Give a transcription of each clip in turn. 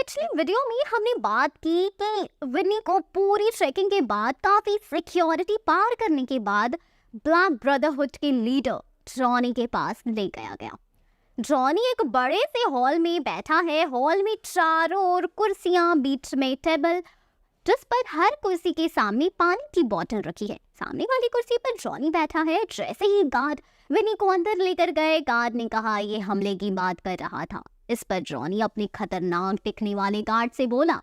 पिछली वीडियो में हमने बात की कि विनी को पूरी ट्रैकिंग के बाद काफी सिक्योरिटी पार करने के बाद ब्लैक ब्रदरहुड के लीडर जॉनी के पास ले गया। जॉनी एक बड़े से हॉल में बैठा है। हॉल में चारों ओर कुर्सियां, बीच में टेबल, जिस पर हर कुर्सी के सामने पानी की बोतल रखी है। सामने वाली कुर्सी पर जॉनी बैठा है। जैसे ही गार्ड विनी को अंदर लेकर गए, गार्ड ने कहा ये हमले की बात कर रहा था। इस पर जॉनी अपने खतरनाक दिखने वाले गार्ड से बोला,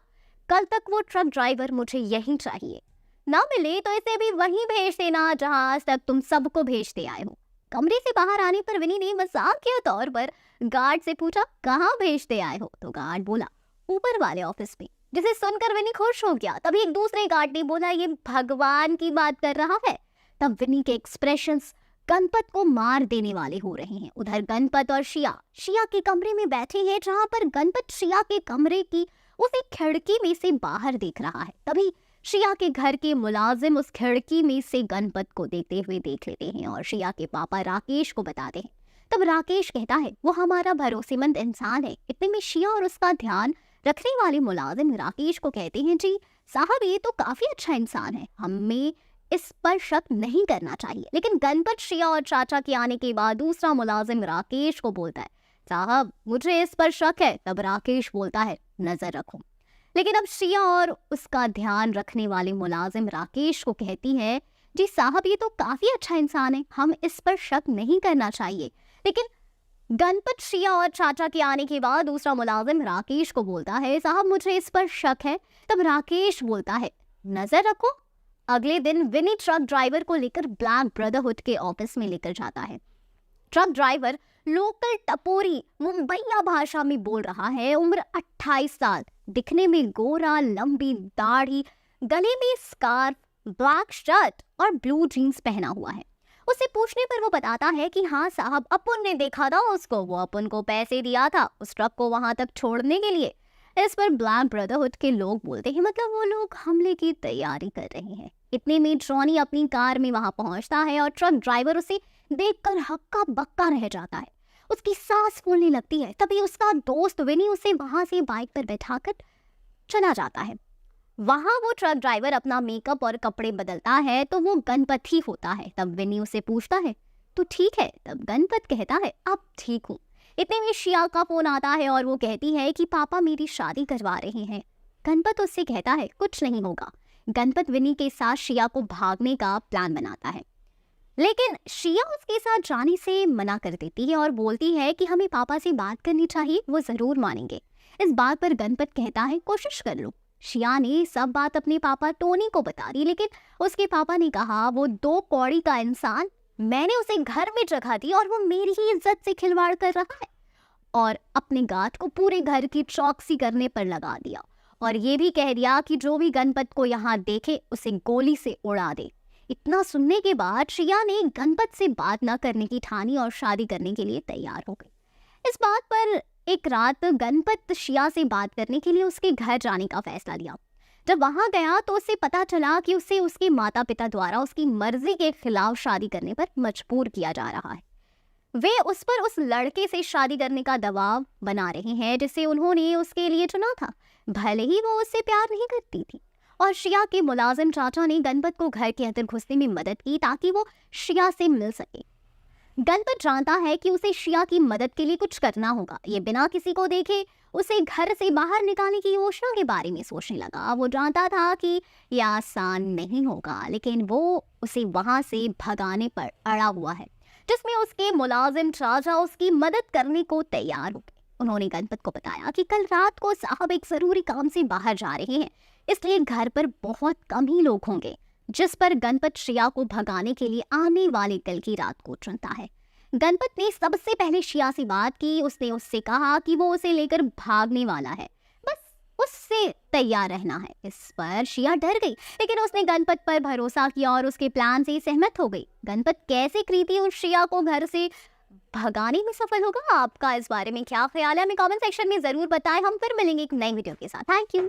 कल तक वो ट्रक ड्राइवर मुझे यहीं चाहिए, ना मिले तो इसे भी वहीं भेज देना जहां आज तक तुम सबको भेजते आए हो। कमरे से बाहर आने पर विनी ने मजाक के तौर पर गार्ड से पूछा, कहाँ भेजते आए हो? तो गार्ड बोला, ऊपर वाले ऑफिस में। जिसे सुनकर विनी खुश हो गया। तभी एक दूसरे गार्ड ने बोला, ये भगवान की बात कर रहा है। तब विनी के एक्सप्रेशंस गणपत को मार देने वाले हो रहे हैं। उधर गणपत और शिया के कमरे में बैठे हैं, जहां पर गणपत शिया के कमरे की उस एक खिड़की में से बाहर देख रहा है। तभी शिया के घर के मुलाजिम उस खिड़की में से गणपत को देखते हुए देख लेते हैं और शिया के पापा राकेश को बताते हैं। तब राकेश कहता है वो हमारा भरोसेमंद इंसान है। इतने में शिया और उसका ध्यान रखने वाले मुलाजिम राकेश को कहते हैं, जी साहब ये तो काफी अच्छा इंसान है, हमें इस पर शक नहीं करना चाहिए। लेकिन गणपत, शिया और चाचा के आने के बाद दूसरा मुलाजिम राकेश को बोलता है, साहब मुझे इस पर शक है। तब राकेश बोलता है, नजर रखो। लेकिन अब शिया और उसका ध्यान रखने वाले मुलाजिम राकेश को कहती है, जी साहब ये तो काफी अच्छा इंसान है, हम इस पर शक नहीं करना चाहिए। लेकिन गणपत, शिया और चाचा के आने के बाद दूसरा मुलाजिम राकेश को बोलता है, साहब मुझे इस पर शक है। तब राकेश बोलता है, नजर रखो। अगले दिन विनी ट्रक ड्राइवर को लेकर ब्लैक ब्रदरहुड के ऑफिस में लेकर जाता है। ट्रक ड्राइवर लोकल टपोरी मुंबईया भाषा में बोल रहा है। उम्र 28 साल, दिखने में गोरा, लंबी दाढ़ी, गले में स्कार्फ, ब्लैक शर्ट और ब्लू जीन्स पहना हुआ है। उससे पूछने पर वो बताता है कि हाँ साहब, अपुन ने देखा था उसको, वो अपुन को पैसे दिया था उस ट्रक को वहां तक छोड़ने के लिए। इस पर ब्लैक ब्रदरहुड के लोग बोलते हैं, मतलब वो लोग हमले की तैयारी कर रहे हैं। इतने में जॉनी अपनी कार में वहां पहुंचता है और ट्रक ड्राइवर उसे देखकर हक्का बक्का रह जाता है। उसकी सांस फूलने लगती है। तभी उसका दोस्त विनी उसे वहां से बाइक पर बैठाकर चला जाता है। वहां वो ट्रक ड्राइवर अपना मेकअप और कपड़े बदलता है तो वो गणपत ही होता है। तब विनी उसे पूछता है, तू ठीक है? तब गणपत कहता है, अब ठीक हूँ। इतने में शिया का फोन आता है और वो कहती है कि पापा मेरी शादी करवा रहे हैं। गणपत उससे कहता है, कुछ नहीं होगा। गणपत विनी के साथ शिया को भागने का प्लान बनाता है, लेकिन शिया उसके साथ जाने से मना कर देती है और बोलती है कि हमें पापा से बात करनी चाहिए, वो जरूर मानेंगे। इस बात पर गणपत कहता है, कोशिश कर लो। शिया ने सब बात अपने पापा टोनी को बता दी, लेकिन उसके पापा ने कहा, वो 2 कौड़ी का इंसान, मैंने उसे घर में जगह दी और वो मेरी ही इज्जत से खिलवाड़ कर रहा है। और अपने गार्ड को पूरे घर की चौकसी करने पर लगा दिया और ये भी कह दिया कि जो भी गणपत को यहाँ देखे उसे गोली से उड़ा दे। इतना सुनने के बाद शिया ने गणपत से बात न करने की ठानी और शादी करने के लिए तैयार हो गई। इस बात पर एक रात गणपत शिया से बात करने के लिए उसके घर जाने का फैसला लिया। जब वहां गया तो उसे पता चला कि उसे उसके माता पिता द्वारा उसकी मर्जी के खिलाफ शादी करने पर मजबूर किया जा रहा है। वे उस पर उस लड़के से शादी करने का दबाव बना रहे हैं जिसे उन्होंने उसके लिए चुना था, भले ही वो उससे प्यार नहीं करती थी। और शिया के मुलाजिम चाचा ने गणपत को घर के अंदर घुसने में मदद की ताकि वो शिया से मिल सके। गणपत जानता है कि उसे शिया की मदद के लिए कुछ करना होगा। ये बिना किसी को देखे उसे घर से बाहर निकालने की योजना के बारे में सोचने लगा। वो जानता था कि यह आसान नहीं होगा, लेकिन वो उसे वहां से भगाने पर अड़ा हुआ है, जिसमें उसके मुलाजिम चाचा उसकी मदद करने को तैयार हो गए। उन्होंने गणपत को बताया कि कल रात को साहब एक जरूरी काम से बाहर जा रहे हैं, इसलिए घर पर बहुत कम ही लोग होंगे। जिस पर गणपत शिया को भगाने के लिए आने वाले कल की रात को चुनता है। गणपत ने सबसे पहले शिया से बात की। उसने उससे कहा कि वो उसे लेकर भागने वाला है, बस उससे तैयार रहना है। इस पर शिया डर गई, लेकिन उसने गणपत पर भरोसा किया और उसके प्लान से सहमत हो गई। गणपत कैसे कृति और शिया को घर से भगाने में सफल होगा, आपका इस बारे में क्या ख्याल है, हमें कमेंट सेक्शन में जरूर बताएं। हम फिर मिलेंगे एक नई वीडियो के साथ। Thank you.